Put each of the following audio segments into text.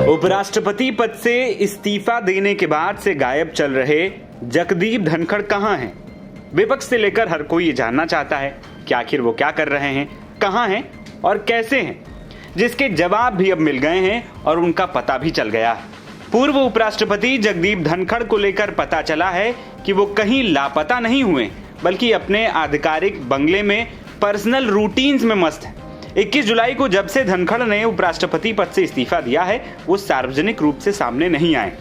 उपराष्ट्रपति पद से इस्तीफा देने के बाद से गायब चल रहे जगदीप धनखड़ कहां हैं? विपक्ष से लेकर हर कोई ये जानना चाहता है कि आखिर वो क्या कर रहे हैं, कहां हैं और कैसे हैं, जिसके जवाब भी अब मिल गए हैं और उनका पता भी चल गया है। पूर्व उपराष्ट्रपति जगदीप धनखड़ को लेकर पता चला है कि वो कहीं लापता नहीं हुए, बल्कि अपने आधिकारिक बंगले में पर्सनल रूटीन्स में मस्त हैं। 21 जुलाई को जब से धनखड़ ने उपराष्ट्रपति पद से इस्तीफा दिया है, वो सार्वजनिक रूप से सामने नहीं आए।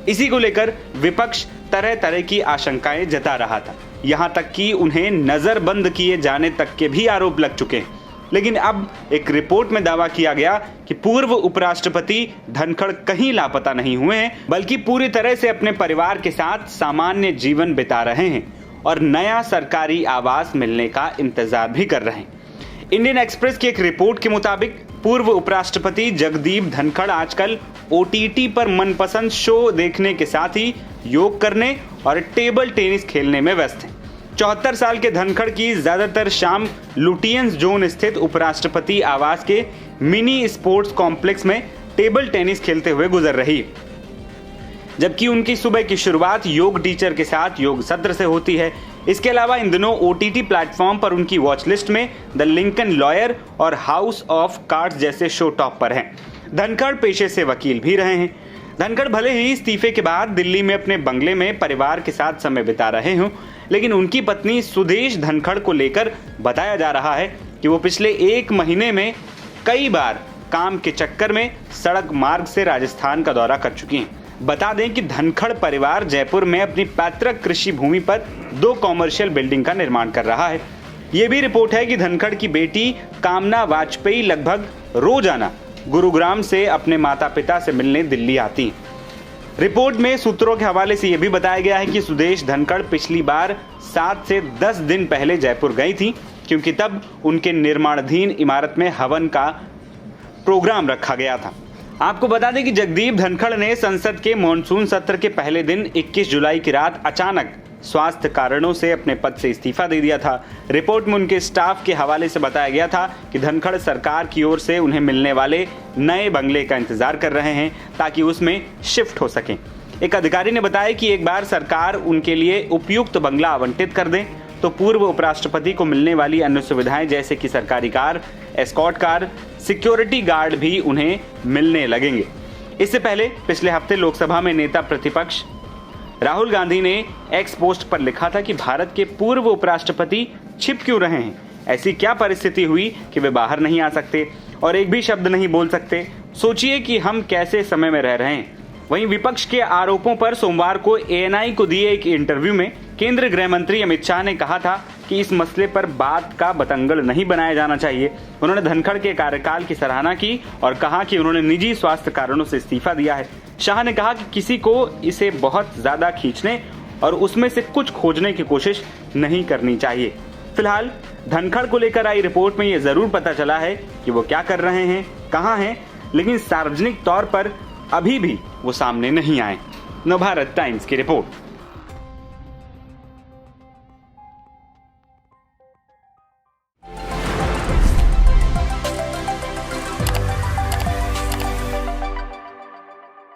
इसी को लेकर विपक्ष तरह तरह की आशंकाएं जता रहा था, यहां तक कि उन्हें नजरबंद किए जाने तक के भी आरोप लग चुके हैं। लेकिन अब एक रिपोर्ट में दावा किया गया कि पूर्व उपराष्ट्रपति धनखड़ कहीं लापता नहीं हुए हैं, बल्कि पूरी तरह से अपने परिवार के साथ सामान्य जीवन बिता रहे हैं और नया सरकारी आवास मिलने का इंतजार भी कर रहे हैं। इंडियन एक्सप्रेस की एक रिपोर्ट के मुताबिक पूर्व उपराष्ट्रपति जगदीप धनखड़ आजकल OTT पर मनपसंद शो देखने के साथ ही योग करने और टेबल टेनिस खेलने में व्यस्त हैं। 74 साल के धनखड़ की ज्यादातर शाम लुटियंस जोन स्थित उपराष्ट्रपति आवास के मिनी स्पोर्ट्स कॉम्प्लेक्स में टेबल टेनिस खेलते हुए गुजर रही है, जबकि उनकी सुबह की शुरुआत योग टीचर के साथ योग सत्र से होती है। इसके अलावा इन दिनों OTT प्लेटफॉर्म पर उनकी वॉच लिस्ट में द लिंकन लॉयर और हाउस ऑफ कार्ड्स जैसे शो टॉप पर हैं। धनखड़ पेशे से वकील भी रहे हैं। धनखड़ भले ही इस्तीफे के बाद दिल्ली में अपने बंगले में परिवार के साथ समय बिता रहे हों, लेकिन उनकी पत्नी सुदेश धनखड़ को लेकर बताया जा रहा है कि वो पिछले 1 महीने में कई बार काम के चक्कर में सड़क मार्ग से राजस्थान का दौरा कर चुकी हैं। बता दें कि धनखड़ परिवार जयपुर में अपनी पैतृक कृषि भूमि पर 2 कॉमर्शियल बिल्डिंग का निर्माण कर रहा है। ये भी रिपोर्ट है कि धनखड़ की बेटी कामना वाजपेयी लगभग रोजाना गुरुग्राम से अपने माता पिता से मिलने दिल्ली आती हैं। रिपोर्ट में सूत्रों के हवाले से यह भी बताया गया है कि सुदेश धनखड़ पिछली बार 7 से 10 दिन पहले जयपुर गई थी, क्योंकि तब उनके निर्माणाधीन इमारत में हवन का प्रोग्राम रखा गया था। आपको बता दें कि जगदीप धनखड़ ने संसद के मॉनसून सत्र के पहले दिन 21 जुलाई की रात अचानक स्वास्थ्य कारणों से अपने पद से इस्तीफा दे दिया था। रिपोर्ट में उनके स्टाफ के हवाले से बताया गया था कि धनखड़ सरकार की ओर से उन्हें मिलने वाले नए बंगले का इंतजार कर रहे हैं ताकि उसमें शिफ्ट हो सकें। एक अधिकारी ने बताया कि एक बार सरकार उनके लिए उपयुक्त बंगला आवंटित कर दें तो पूर्व उपराष्ट्रपति को मिलने वाली अन्य सुविधाएं जैसे कि सरकारी car, escort car, security guard भी उन्हें मिलने लगेंगे। इससे पहले पिछले हफ्ते लोकसभा में नेता प्रतिपक्ष राहुल गांधी ने एक्स पोस्ट पर लिखा था कि भारत के पूर्व उपराष्ट्रपति छिप क्यों रहे हैं, ऐसी क्या परिस्थिति हुई कि वे बाहर नहीं आ सकते और एक भी शब्द नहीं बोल सकते। सोचिए कि हम कैसे समय में रह रहे हैं। वहीं विपक्ष के आरोपों पर सोमवार को ANI को दिए एक इंटरव्यू में केंद्रीय गृह मंत्री अमित शाह ने कहा था कि इस मसले पर बात का बतंगड़ नहीं बनाया जाना चाहिए। उन्होंने धनखड़ के कार्यकाल की सराहना की और कहा कि उन्होंने निजी स्वास्थ्य कारणों से इस्तीफा दिया है। शाह ने कहा कि किसी को इसे बहुत ज्यादा खींचने और उसमें से कुछ खोजने की कोशिश नहीं करनी चाहिए। फिलहाल धनखड़ को लेकर आई रिपोर्ट में यह जरूर पता चला है कि वो क्या कर रहे हैं, कहां हैं, लेकिन सार्वजनिक तौर पर अभी भी वो सामने नहीं आए। नवभारत टाइम्स की रिपोर्ट।